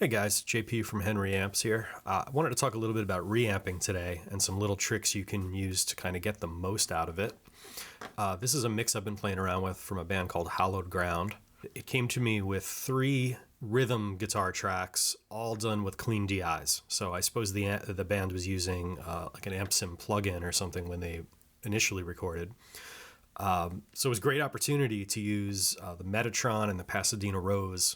Hey guys, JP from Henry Amps here. I wanted to talk a little bit about reamping today and some little tricks you can use to kind of get the most out of it. This is a mix I've been playing around with from a band called Hallowed Ground. It came to me with 3 rhythm guitar tracks, all done with clean DIs. So I suppose the band was using like an AmpSim plugin or something when they initially recorded. So it was a great opportunity to use the Metatron and the Pasadena Rose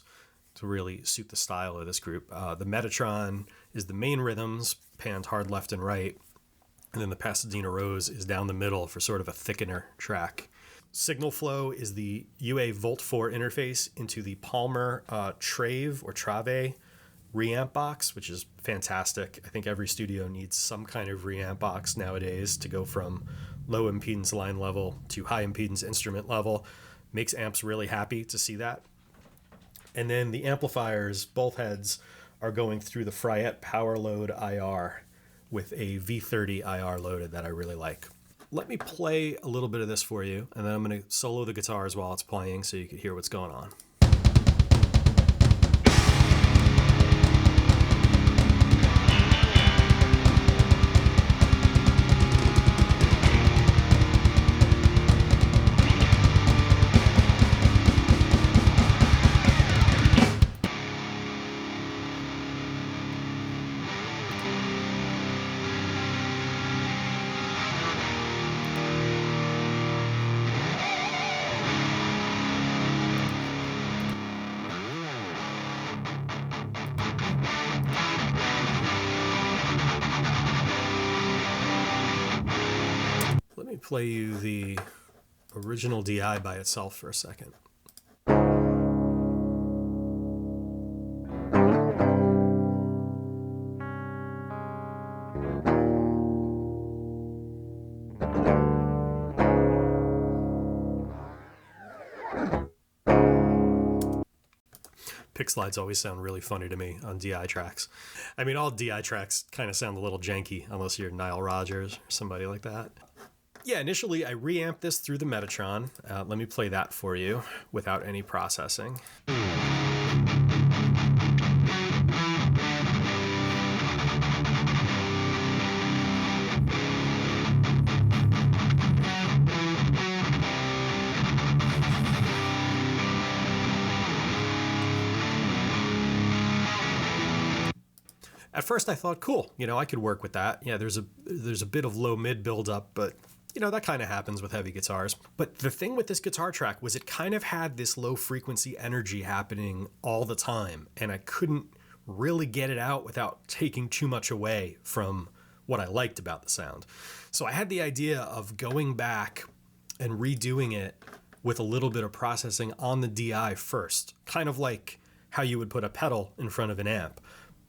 to really suit the style of this group. The Metatron is the main rhythms, panned hard left and right, and then the Pasadena Rose is down the middle for sort of a thickener track. Signal flow is the UA Volt 4 interface into the Palmer Trave or Trave reamp box, which is fantastic. I think every studio needs some kind of reamp box nowadays to go from low impedance line level to high impedance instrument level. Makes amps really happy to see that. And then the amplifiers, both heads, are going through the Fryette Power Load IR with a V30 IR loaded that I really like. Let me play a little bit of this for you, and then I'm going to solo the guitars while it's playing so you can hear what's going on. Let me play you the original DI by itself for a second. Pick slides always sound really funny to me on DI tracks. I mean, all DI tracks kind of sound a little janky unless you're Nile Rodgers or somebody like that. Yeah, initially I reamped this through the Metatron. Let me play that for you without any processing. At first I thought, cool, I could work with that. Yeah, there's a bit of low mid buildup, but that kind of happens with heavy guitars. But the thing with this guitar track was it kind of had this low frequency energy happening all the time, and I couldn't really get it out without taking too much away from what I liked about the sound. So I had the idea of going back and redoing it with a little bit of processing on the DI first, kind of like how you would put a pedal in front of an amp.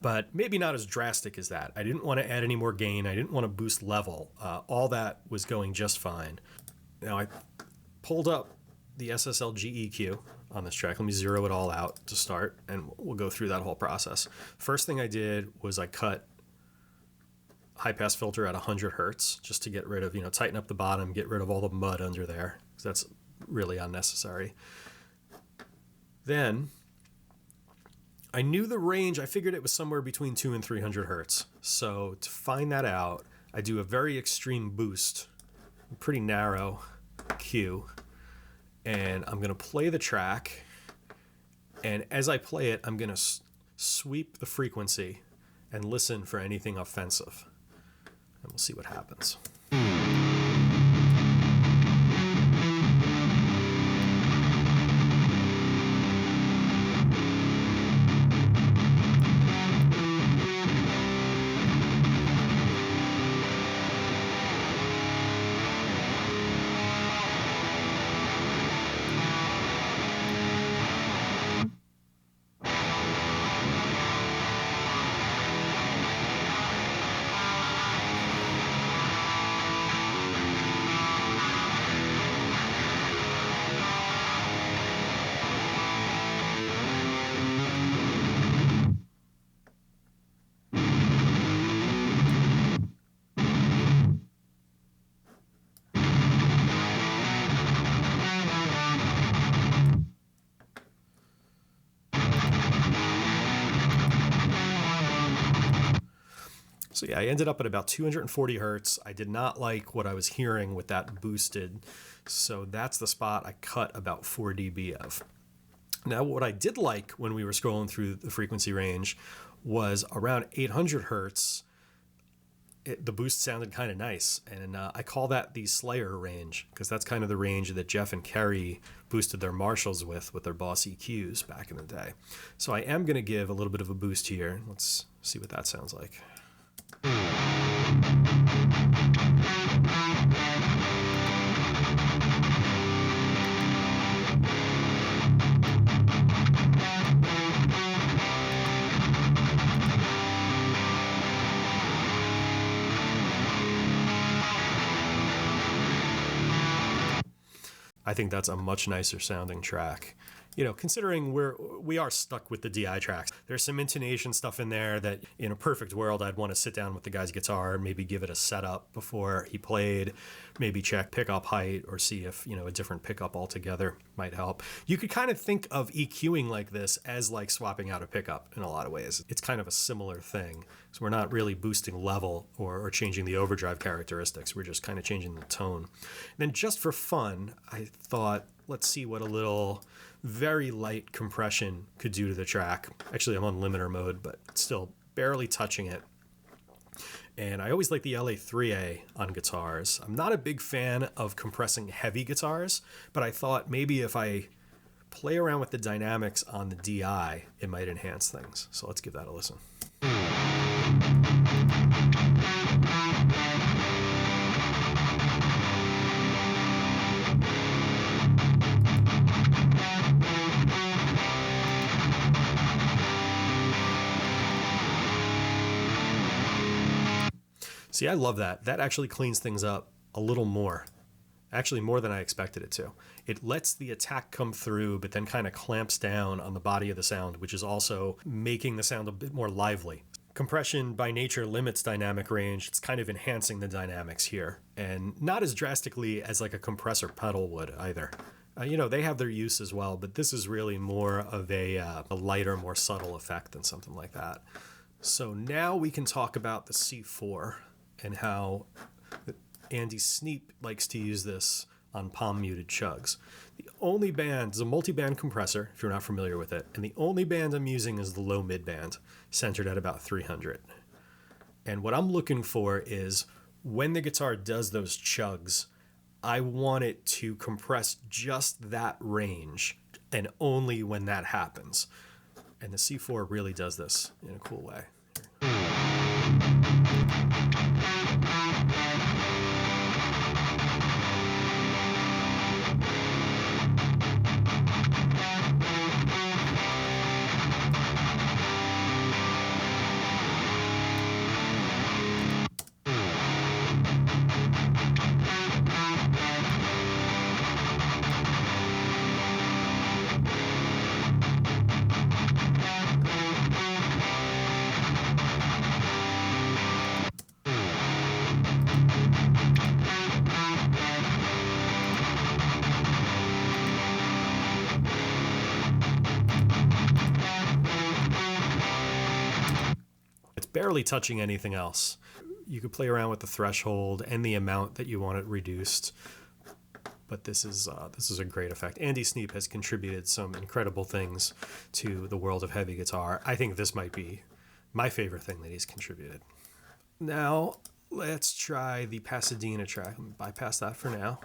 But maybe not as drastic as that. I didn't want to add any more gain. I didn't want to boost level. All that was going just fine. Now I pulled up the SSL G-EQ on this track. Let me zero it all out to start, and we'll go through that whole process. First thing I did was I cut high pass filter at 100 hertz just to get rid of, tighten up the bottom, get rid of all the mud under there, because that's really unnecessary. Then I knew the range. I figured it was somewhere between 200 and 300 hertz. So to find that out, I do a very extreme boost, a pretty narrow Q, and I'm going to play the track. And as I play it, I'm going to sweep the frequency and listen for anything offensive. And we'll see what happens. So yeah, I ended up at about 240 hertz. I did not like what I was hearing with that boosted. So that's the spot I cut about 4 dB of. Now, what I did like when we were scrolling through the frequency range was around 800 hertz. The boost sounded kind of nice, and I call that the Slayer range, because that's kind of the range that Jeff and Kerry boosted their Marshalls with their Boss EQs back in the day. So I am going to give a little bit of a boost here. Let's see what that sounds like. I think that's a much nicer sounding track. You know, considering we are stuck with the DI tracks. There's some intonation stuff in there that, in a perfect world, I'd want to sit down with the guy's guitar and maybe give it a setup before he played, maybe check pickup height or see if, you know, a different pickup altogether might help. You could kind of think of EQing like this as like swapping out a pickup in a lot of ways. It's kind of a similar thing. So we're not really boosting level or changing the overdrive characteristics. We're just kind of changing the tone. And then just for fun, I thought, let's see what a little very light compression could do to the track. Actually, I'm on limiter mode, but still barely touching it. And I always like the LA3A on guitars. I'm not a big fan of compressing heavy guitars, but I thought maybe if I play around with the dynamics on the DI, it might enhance things. So let's give that a listen. See, I love that. That actually cleans things up a little more. Actually, more than I expected it to. It lets the attack come through, but then kind of clamps down on the body of the sound, which is also making the sound a bit more lively. Compression by nature limits dynamic range. It's kind of enhancing the dynamics here, and not as drastically as like a compressor pedal would either. You know, they have their use as well, but this is really more of a lighter, more subtle effect than something like that. So now we can talk about the C4 and how Andy Sneap likes to use this on palm muted chugs. The only band is a multi-band compressor, if you're not familiar with it, and the only band I'm using is the low mid band, centered at about 300. And what I'm looking for is when the guitar does those chugs, I want it to compress just that range, and only when that happens. And the C4 really does this in a cool way. Barely touching anything else. You could play around with the threshold and the amount that you want it reduced, but this is a great effect. Andy Sneap has contributed some incredible things to the world of heavy guitar. I think this might be my favorite thing that he's contributed. Now let's try the Pasadena track. I'm gonna bypass that for now,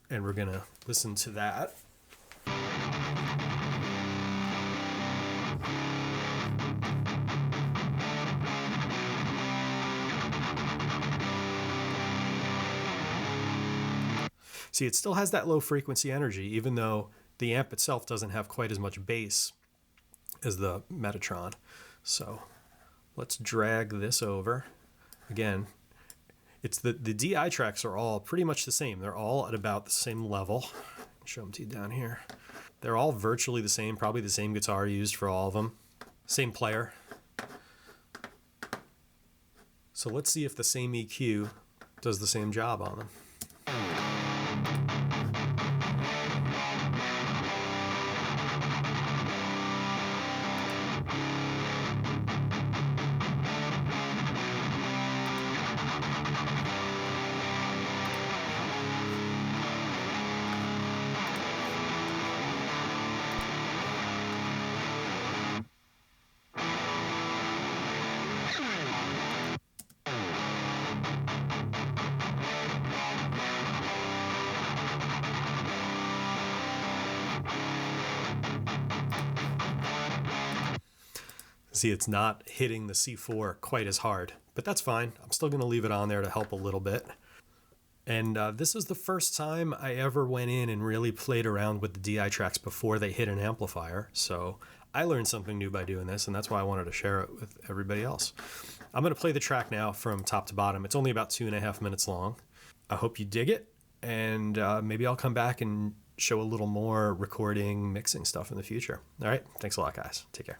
and we're gonna listen to that. See, it still has that low frequency energy, even though the amp itself doesn't have quite as much bass as the Metatron. So let's drag this over. Again, it's the DI tracks are all pretty much the same. They're all at about the same level. Show them to you down here. They're all virtually the same, probably the same guitar used for all of them. Same player. So let's see if the same EQ does the same job on them. See, it's not hitting the C4 quite as hard, but that's fine. I'm still going to leave it on there to help a little bit. And this is the first time I ever went in and really played around with the DI tracks before they hit an amplifier. So I learned something new by doing this, and that's why I wanted to share it with everybody else. I'm going to play the track now from top to bottom. It's only about 2.5 minutes long. I hope you dig it, and maybe I'll come back and show a little more recording, mixing stuff in the future. All right, thanks a lot, guys. Take care.